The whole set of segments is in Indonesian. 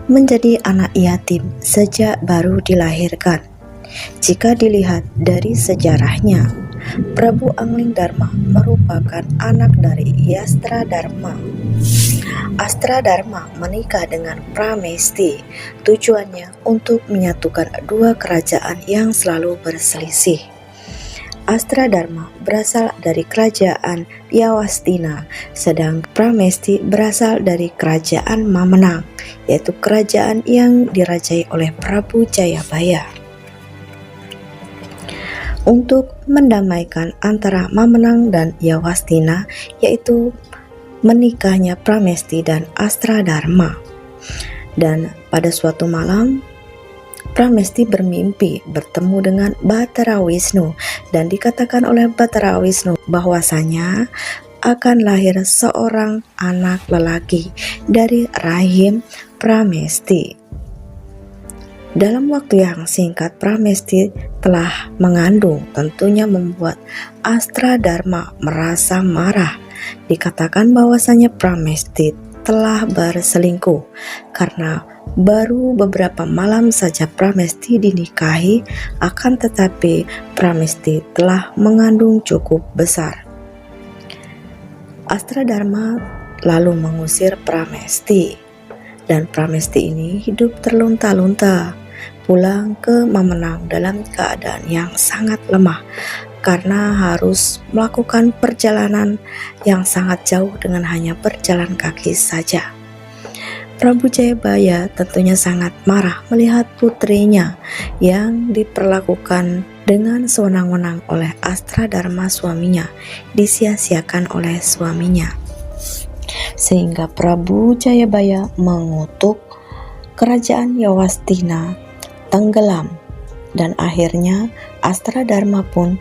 menjadi anak yatim sejak baru dilahirkan. Jika dilihat dari sejarahnya, Prabu Anglingdarma merupakan anak dari Yastradarma. Astradarma menikah dengan Pramesti, tujuannya untuk menyatukan dua kerajaan yang selalu berselisih. Astradarma berasal dari kerajaan Yawastina, sedang Pramesti berasal dari kerajaan Mamenang, yaitu kerajaan yang dirajai oleh Prabu Jayabaya. Untuk mendamaikan antara Mamenang dan Yawastina, yaitu menikahnya Pramesti dan Astradarma. Dan pada suatu malam, Pramesti bermimpi bertemu dengan Batara Wisnu, dan dikatakan oleh Batara Wisnu bahwasanya akan lahir seorang anak lelaki dari rahim Pramesti. Dalam waktu yang singkat, Pramesti telah mengandung, tentunya membuat Astradarma merasa marah. Dikatakan bahwasanya Pramesti telah berselingkuh karena baru beberapa malam saja Pramesti dinikahi, akan tetapi Pramesti telah mengandung cukup besar. Astradarma lalu mengusir Pramesti, dan Pramesti ini hidup terlunta-lunta, pulang ke Mamenang dalam keadaan yang sangat lemah karena harus melakukan perjalanan yang sangat jauh dengan hanya berjalan kaki saja. Prabu Jayabaya tentunya sangat marah melihat putrinya yang diperlakukan dengan sewenang-wenang oleh Astradarma suaminya, disia-siakan oleh suaminya. Sehingga Prabu Jayabaya mengutuk kerajaan Yawastina tenggelam, dan akhirnya Astradarma pun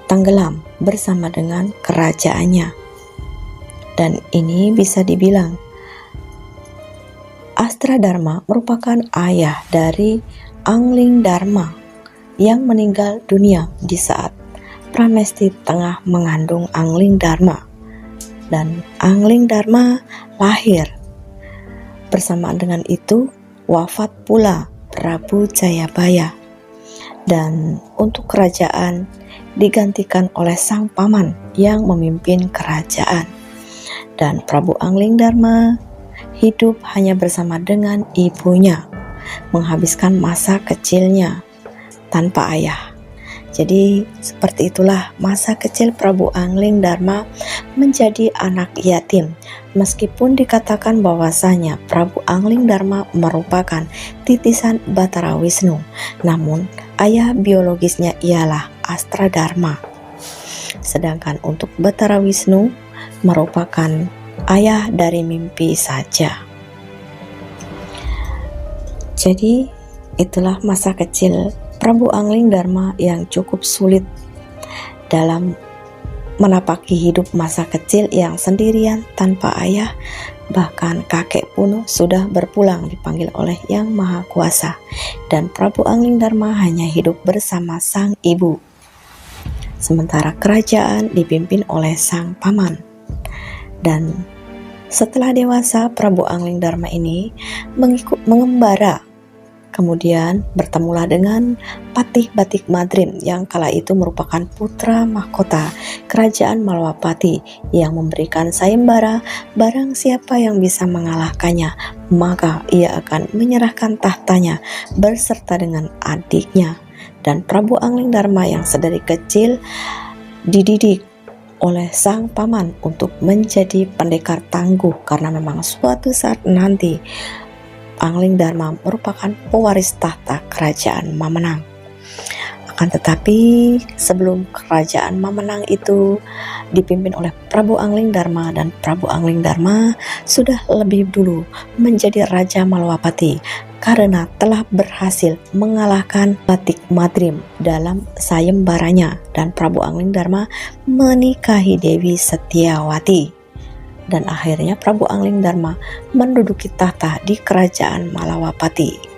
tenggelam bersama dengan kerajaannya. Dan ini bisa dibilang Astradarma merupakan ayah dari Anglingdarma yang meninggal dunia di saat Pramesti tengah mengandung Anglingdarma, dan Anglingdarma lahir. Bersamaan dengan itu wafat pula Prabu Jayabaya, dan untuk kerajaan digantikan oleh sang paman yang memimpin kerajaan. Dan Prabu Anglingdarma hidup hanya bersama dengan ibunya, menghabiskan masa kecilnya tanpa ayah. Jadi seperti itulah masa kecil Prabu Anglingdarma menjadi anak yatim. Meskipun dikatakan bahwasanya Prabu Anglingdarma merupakan titisan Batara Wisnu, namun ayah biologisnya ialah Astradarma. Sedangkan untuk Batara Wisnu merupakan ayah dari mimpi saja. Jadi itulah masa kecil Prabu Anglingdarma yang cukup sulit dalam menapaki hidup masa kecil yang sendirian tanpa ayah. Bahkan kakek pun sudah berpulang dipanggil oleh Yang Maha Kuasa, dan Prabu Anglingdarma hanya hidup bersama sang ibu, sementara kerajaan dipimpin oleh sang paman. Dan setelah dewasa, Prabu Anglingdarma ini mengembara. Kemudian bertemulah dengan Patih Batik Madrim yang kala itu merupakan putra mahkota kerajaan Malwapati, yang memberikan sayembara barang siapa yang bisa mengalahkannya, maka ia akan menyerahkan tahtanya berserta dengan adiknya. Dan Prabu Anglingdarma yang sedari kecil dididik oleh sang paman untuk menjadi pendekar tangguh, karena memang suatu saat nanti Anglingdarma merupakan pewaris tahta kerajaan Mamenang. Akan tetapi sebelum kerajaan Mamenang itu dipimpin oleh Prabu Anglingdarma, dan Prabu Anglingdarma sudah lebih dulu menjadi Raja Malwapati karena telah berhasil mengalahkan Batik Madrim dalam sayembaranya, dan Prabu Anglingdarma menikahi Dewi Setiawati. Dan akhirnya Prabu Anglingdarma menduduki tahta di kerajaan Malawapati.